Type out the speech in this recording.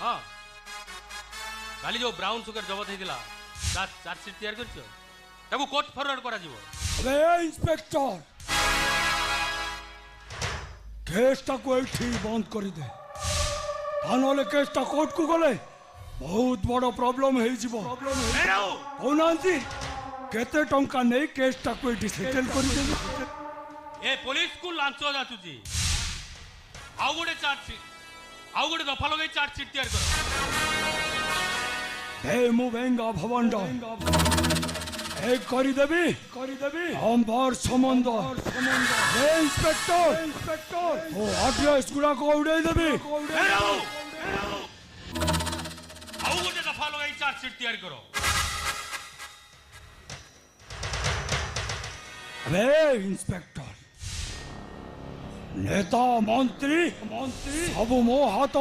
हाँ काली जो brown sugar जबत होता चार्जसीट तैयार कर कोर्ट फरवर्ड करा अबे इंस्पेक्टर केसटा को एठी बंद कर दे तानले केसटा कोर्ट को गले बहुत बड़ प्रॉब्लम हे जिवो होनांती केते टंका नै केसटा को एठी सेटल कर दे ए पुलिस को लांचो जाचुची आउ गोटे चार्जसीट आउ गोटे दफा लगे चार्जसीट तैयार कर हे मुवेंगा भवंडा एक करी देबी अंबर समंद हे इंस्पेक्टर ओ एड्रेस गुडा को उड़ाई देबी आउ गोटे दफा लगे चार्जसीट तैयार करो अबे इंस्पेक्टर नेता मंत्री सब मो हाथ